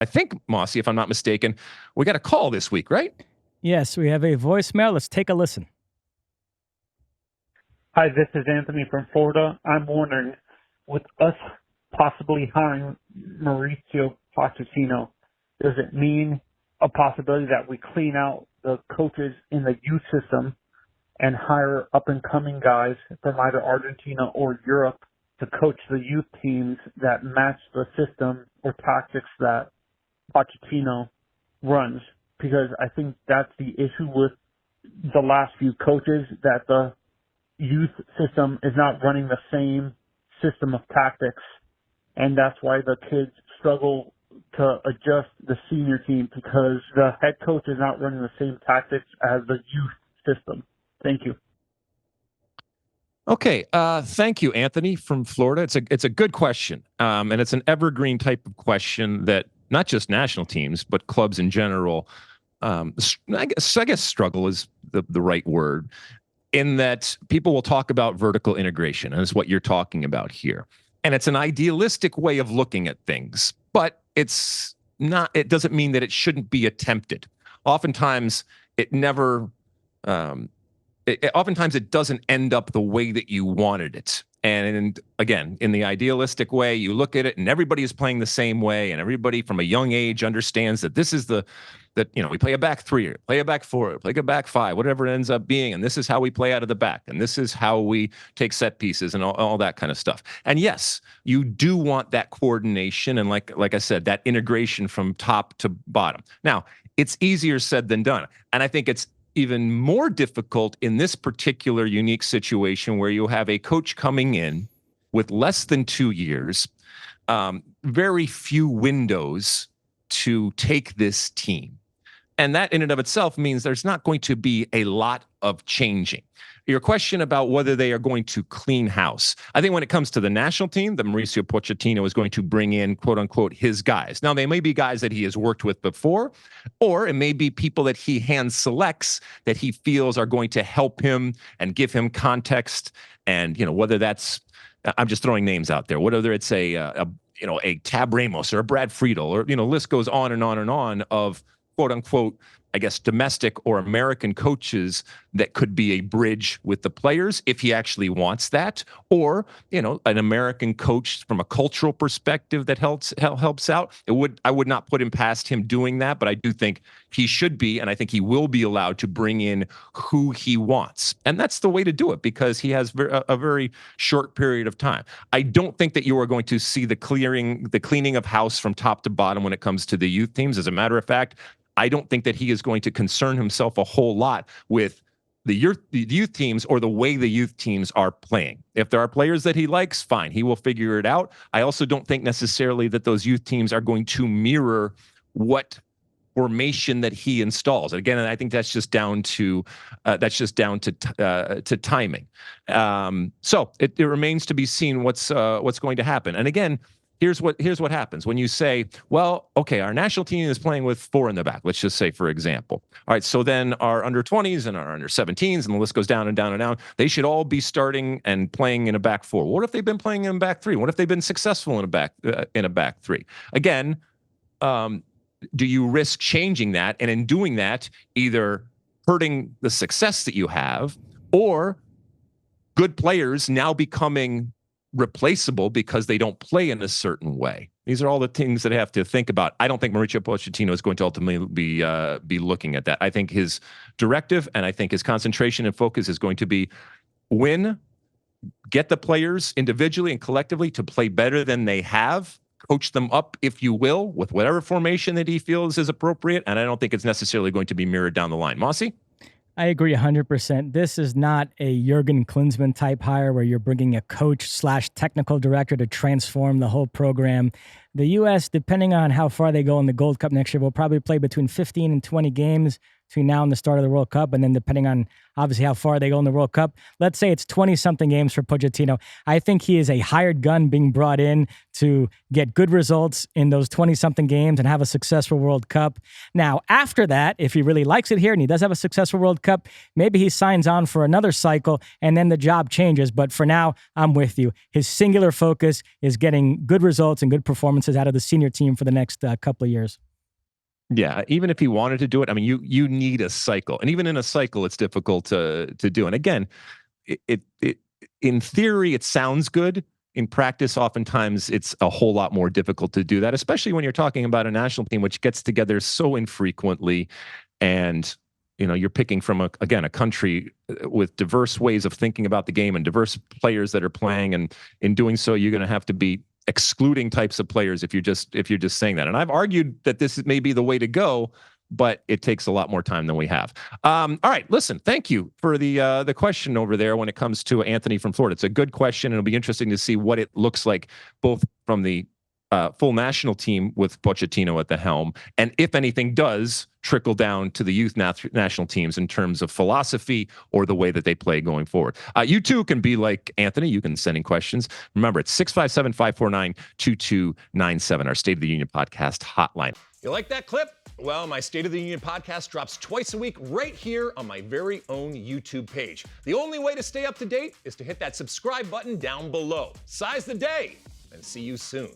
I think, Mossy, if I'm not mistaken, we got a call this week, right? Yes, we have a voicemail. Let's take a listen. Hi, this is Anthony from Florida. I'm wondering, with us possibly hiring Mauricio Pochettino, does it mean a possibility that we clean out the coaches in the youth system and hire up-and-coming guys from either Argentina or Europe to coach the youth teams that match the system or tactics that Pochettino runs? Because I think that's the issue with the last few coaches, that the youth system is not running the same system of tactics, and that's why the kids struggle to adjust the senior team, because the head coach is not running the same tactics as the youth system. Thank you. Okay, thank you, Anthony from Florida. It's a good question, and it's an evergreen type of question that not just national teams but clubs in general. I guess struggle is the right word, in that people will talk about vertical integration, and it's what you're talking about here. And it's an idealistic way of looking at things, but it's not. It doesn't mean that it shouldn't be attempted. Oftentimes, it never. Oftentimes, it doesn't end up the way that you wanted it. And again, in the idealistic way, you look at it and everybody is playing the same way, and everybody from a young age understands that this is we play a back three, or play a back four, or play a back five, whatever it ends up being, and this is how we play out of the back, and this is how we take set pieces and all that kind of stuff. And yes, you do want that coordination and like I said, that integration from top to bottom. Now, it's easier said than done, and I think it's even more difficult in this particular unique situation where you have a coach coming in with less than 2 years, very few windows to take this team. And that in and of itself means there's not going to be a lot of changing. Your question about whether they are going to clean house. I think when it comes to the national team, the Mauricio Pochettino is going to bring in, quote unquote, his guys. Now, they may be guys that he has worked with before, or it may be people that he hand selects that he feels are going to help him and give him context. And, whether that's, I'm just throwing names out there, whether it's a Tab Ramos or a Brad Friedel, or, list goes on and on and on of, quote unquote, I guess, domestic or American coaches that could be a bridge with the players if he actually wants that, or, an American coach from a cultural perspective that helps out. I would not put him past him doing that, but I do think he should be, and I think he will be allowed to bring in who he wants. And that's the way to do it, because he has a very short period of time. I don't think that you are going to see the cleaning of house from top to bottom when it comes to the youth teams. As a matter of fact, I don't think that he is going to concern himself a whole lot with the youth teams or the way the youth teams are playing. If there are players that he likes, fine, he will figure it out. I also don't think necessarily that those youth teams are going to mirror what formation that he installs. Again, I think that's just down to timing. So it remains to be seen what's going to happen. And again, here's what happens when you say, well, okay, our national team is playing with 4 in the back. Let's just say, for example. All right, so then our under 20s and our under 17s, and the list goes down and down and down. They should all be starting and playing in a back 4. What if they've been playing in a back 3? What if they've been successful in a back 3? Again, do you risk changing that, and in doing that, either hurting the success that you have, or good players now becoming replaceable because they don't play in a certain way? These are all the things that I have to think about. I don't think Mauricio Pochettino is going to ultimately be looking at that. I think his directive and I think his concentration and focus is going to be get the players individually and collectively to play better than they have, coach them up, if you will, with whatever formation that he feels is appropriate. And I don't think it's necessarily going to be mirrored down the line. Mossy? I agree 100%. This is not a Jurgen Klinsmann type hire where you're bringing a coach/technical director to transform the whole program. The U.S., depending on how far they go in the Gold Cup next year, will probably play between 15 and 20 games. between now and the start of the World Cup. And then depending on obviously how far they go in the World Cup, let's say it's 20-something games for Pochettino. I think he is a hired gun being brought in to get good results in those 20-something games and have a successful World Cup. Now, after that, if he really likes it here and he does have a successful World Cup, maybe he signs on for another cycle and then the job changes. But for now, I'm with you. His singular focus is getting good results and good performances out of the senior team for the next couple of years. Yeah, even if he wanted to do it, I mean, you need a cycle, and even in a cycle, it's difficult to do. And again, it in theory it sounds good. In practice, oftentimes it's a whole lot more difficult to do that, especially when you're talking about a national team which gets together so infrequently, and you're picking from a country with diverse ways of thinking about the game and diverse players that are playing, and in doing so, you're going to have to be excluding types of players if you're just saying that. And I've argued that this may be the way to go, but it takes a lot more time than we have. All right, listen, thank you for the question over there when it comes to Anthony from Florida. It's a good question, and it'll be interesting to see what it looks like both from the full national team with Pochettino at the helm, and if anything does trickle down to the youth national teams in terms of philosophy or the way that they play going forward. You too can be like Anthony. You can send in questions. Remember, it's 657-549-2297, our State of the Union podcast hotline. You like that clip? Well, my State of the Union podcast drops twice a week right here on my very own YouTube page. The only way to stay up to date is to hit that subscribe button down below. Size the day, and see you soon.